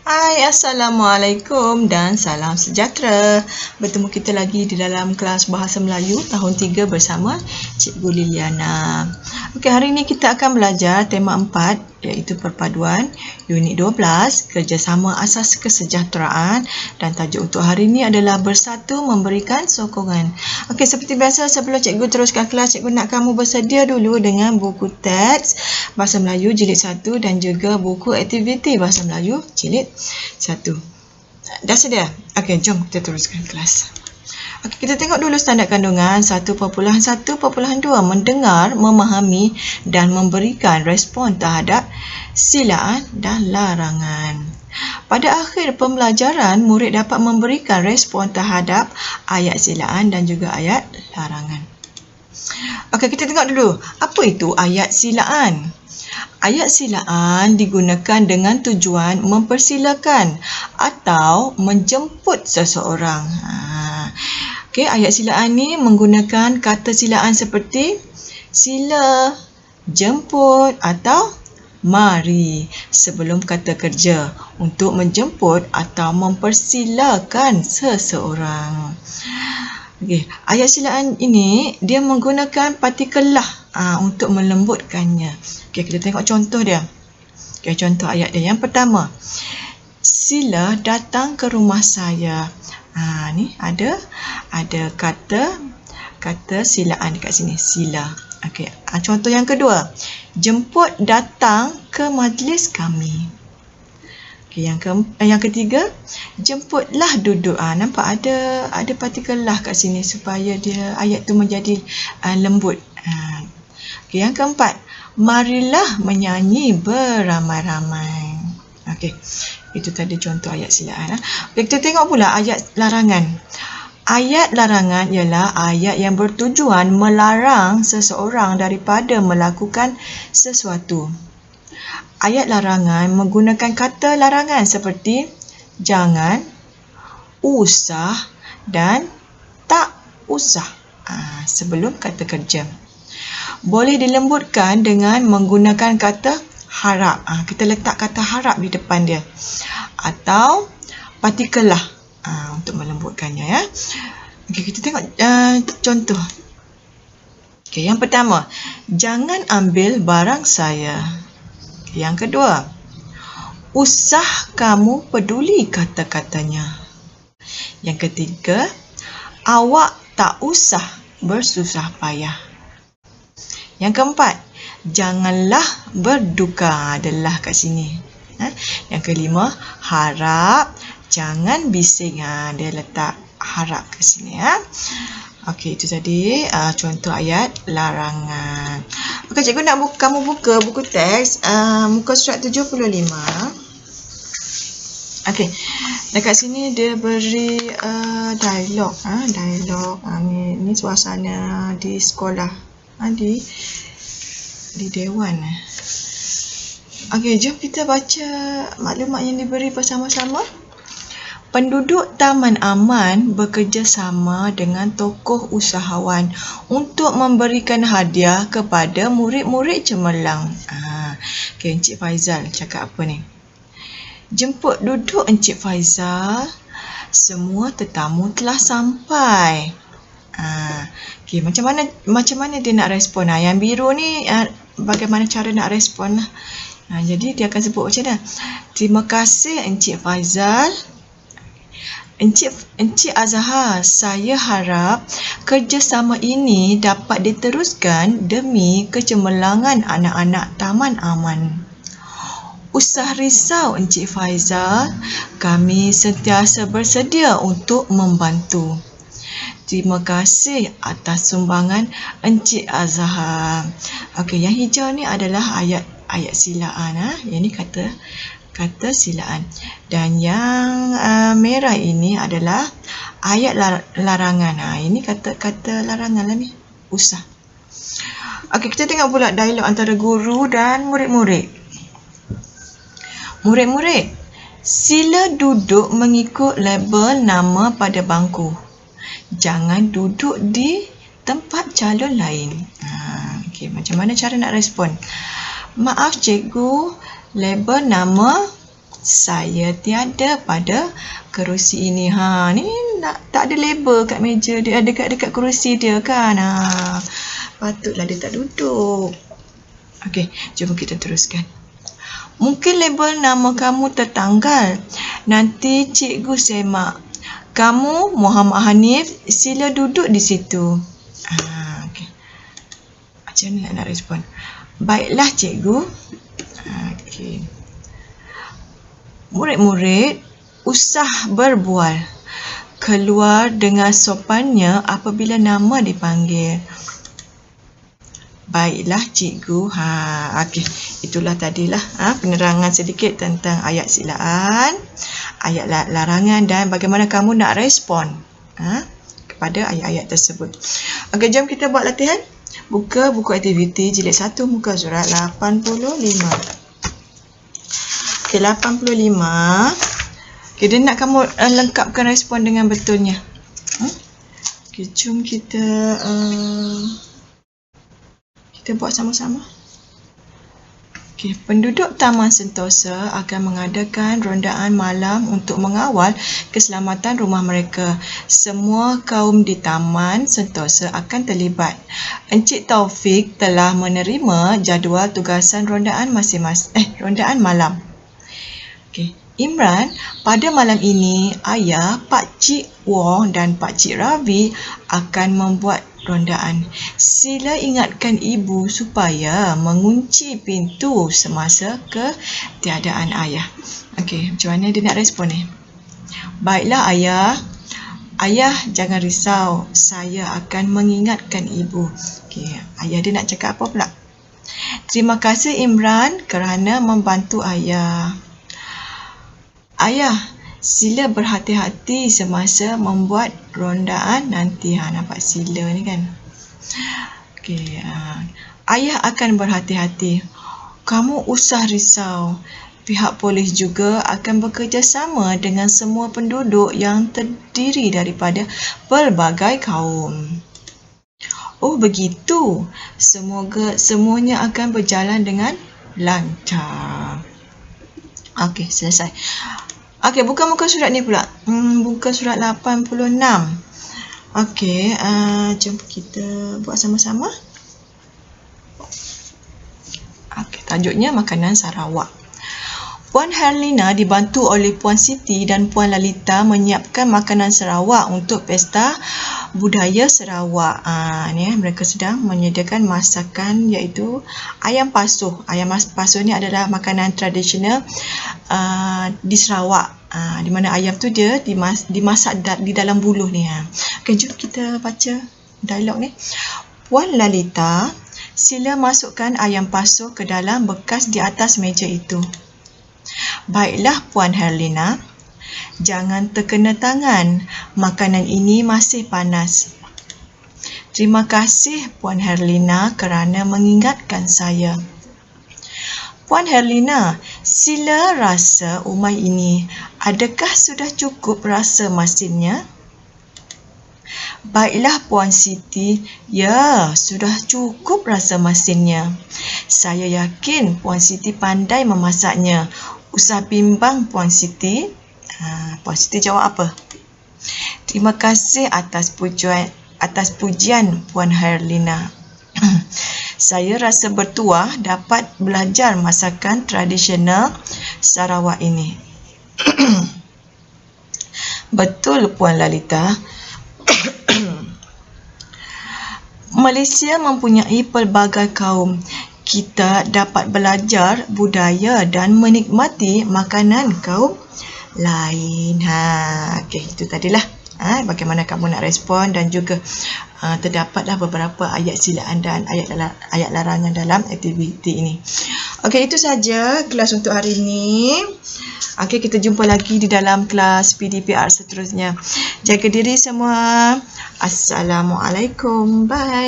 Hai, Assalamualaikum dan salam sejahtera. Bertemu kita lagi di dalam kelas Bahasa Melayu tahun 3 bersama Cikgu Liliana. Okey, hari ini kita akan belajar tema 4 iaitu perpaduan unit 12 kerjasama asas kesejahteraan, dan tajuk untuk hari ini adalah bersatu memberikan sokongan. Okey, seperti biasa sebelum cikgu teruskan kelas, cikgu nak kamu bersedia dulu dengan buku teks Bahasa Melayu jilid 1 dan juga buku aktiviti Bahasa Melayu jilid 1. Dah sedia? Okey, jom kita teruskan kelas. Okey, kita tengok dulu standard kandungan 1.1.2. Mendengar, memahami dan memberikan respon terhadap silaan dan larangan. Pada akhir pembelajaran, murid dapat memberikan respon terhadap ayat silaan dan juga ayat larangan. Okey, kita tengok dulu. Apa itu ayat silaan? Ayat silaan digunakan dengan tujuan mempersilakan atau menjemput seseorang. Okey, ayat silaan ni menggunakan kata silaan seperti sila, jemput atau mari sebelum kata kerja untuk menjemput atau mempersilakan seseorang. Okey, ayat silaan ini dia menggunakan partikel lah untuk melembutkannya. Okey, kita tengok contoh dia. Okey, contoh ayat dia. Yang pertama, sila datang ke rumah saya. Ni ada kata silaan dekat sini, sila. Okey, contoh yang kedua, jemput datang ke majlis kami. Okey, yang ketiga, jemputlah duduk. Nampak ada partikel lah kat sini supaya dia ayat tu menjadi lembut. Okey, yang keempat, marilah menyanyi beramai-ramai. Okey, itu tadi contoh ayat silaan. Okey, kita tengok pula ayat larangan. Ayat larangan ialah ayat yang bertujuan melarang seseorang daripada melakukan sesuatu. Ayat larangan menggunakan kata larangan seperti jangan, usah dan tak usah sebelum kata kerja. Boleh dilembutkan dengan menggunakan kata harap. Kita letak kata harap di depan dia. Atau partikel lah untuk melembutkannya, ya. Okey, kita tengok contoh. Okey, yang pertama, jangan ambil barang saya. Yang kedua, usah kamu peduli kata-katanya. Yang ketiga, awak tak usah bersusah payah. Yang keempat, janganlah berduka. Adalah kat sini. Yang kelima, harap, jangan bising. Dia letak harap kat sini. Okey, itu tadi contoh ayat larangan. Okey, cikgu nak kamu buka buku teks muka surat 75. Okey, dekat sini dia beri dialog. Dialog. Ni suasana di sekolah. Di dewan. Okey, jom kita baca maklumat yang diberi bersama-sama. Penduduk Taman Aman bekerjasama dengan tokoh usahawan untuk memberikan hadiah kepada murid-murid cemerlang. Okey, Encik Faizal cakap apa ni? Jemput duduk Encik Faizal. Semua tetamu telah sampai. Okey, macam mana dia nak respon? Yang biru ni bagaimana cara nak respon lah. Jadi dia akan sebut macam mana? Terima kasih Encik Faizal. Encik Azhar, saya harap kerjasama ini dapat diteruskan demi kecemerlangan anak-anak Taman Aman. Usah risau Encik Faizal, kami sentiasa bersedia untuk membantu. Terima kasih atas sumbangan Encik Azhar. Okey, yang hijau ni adalah ayat silaan. Yang ni kata silaan. Dan yang merah ini adalah ayat larangan. Ini kata larangan lah ni. Usah. Okey, kita tengok pula dialog antara guru dan murid-murid. Murid-murid, sila duduk mengikut label nama pada bangku. Jangan duduk di tempat calon lain. Okey, macam mana cara nak respon? Maaf cikgu, label nama Saya tiada pada kerusi ini. Ni tak ada label kat meja dia, dekat kerusi dia kan. Patutlah dia tak duduk. Okey, jom kita teruskan. Mungkin label nama kamu tertanggal. Nanti cikgu semak. Kamu Muhammad Hanif, sila duduk di situ. Okay. Macam mana nak respon? Baiklah cikgu. Okay. Murid-murid, usah berbual. Keluar dengan sopannya apabila nama dipanggil. Baiklah cikgu. Okey, itulah tadilah penerangan sedikit tentang ayat silaan, ayat larangan dan bagaimana kamu nak respon kepada ayat-ayat tersebut. Okey, jom kita buat latihan. Buka buku aktiviti jilid 1 muka surat 85. Okey, 85. Okey, dia nak kamu lengkapkan respon dengan betulnya. Okey, jom kita buat sama-sama. Okey, penduduk Taman Sentosa akan mengadakan rondaan malam untuk mengawal keselamatan rumah mereka. Semua kaum di Taman Sentosa akan terlibat. Encik Taufik telah menerima jadual tugasan rondaan rondaan malam. Okey, Imran, pada malam ini ayah, Pak Cik Wong dan Pak Cik Ravi akan membuat rondaan. Sila ingatkan ibu supaya mengunci pintu semasa ketiadaan ayah. Okey, macam mana dia nak respon ni? Baiklah ayah. Ayah jangan risau. Saya akan mengingatkan ibu. Okey, ayah dia nak cakap apa pula? Terima kasih Imran kerana membantu ayah. Ayah, sila berhati-hati semasa membuat rondaan nanti. Nampak sila ni kan? Okey, ayah akan berhati-hati. Kamu usah risau. Pihak polis juga akan bekerjasama dengan semua penduduk yang terdiri daripada pelbagai kaum. Oh begitu. Semoga semuanya akan berjalan dengan lancar. Okey, selesai. Okey, buka muka surat ni pula. Buka surat 86. Okey, jom kita buat sama-sama. Okey, tajuknya Makanan Sarawak. Puan Herlina dibantu oleh Puan Siti dan Puan Lalita menyiapkan makanan Sarawak untuk Pesta Budaya Sarawak. Ni mereka sedang menyediakan masakan iaitu ayam pasuh. Ayam pasuh ni adalah makanan tradisional di Sarawak. Di mana ayam tu dia dimasak di dalam buluh ni. Okay, jom kita baca dialog ni. Puan Lalita, sila masukkan ayam pasuh ke dalam bekas di atas meja itu. Baiklah Puan Herlina, jangan terkena tangan. Makanan ini masih panas. Terima kasih Puan Herlina kerana mengingatkan saya. Puan Herlina, sila rasa umai ini. Adakah sudah cukup rasa masinnya? Baiklah Puan Siti, ya, sudah cukup rasa masinnya. Saya yakin Puan Siti pandai memasaknya. Usah bimbang Puan Siti. Puan Siti jawab apa? Terima kasih atas pujian Puan Herlina. Saya rasa bertuah dapat belajar masakan tradisional Sarawak ini. Betul Puan Lalita. Malaysia mempunyai pelbagai kaum. Kita dapat belajar budaya dan menikmati makanan kaum lain. Okey, itu tadilah bagaimana kamu nak respon dan juga terdapatlah beberapa ayat silaan dan ayat larangan dalam aktiviti ini. Okey, itu saja kelas untuk hari ini. Okey, kita jumpa lagi di dalam kelas PDPR seterusnya. Jaga diri semua. Assalamualaikum. Bye.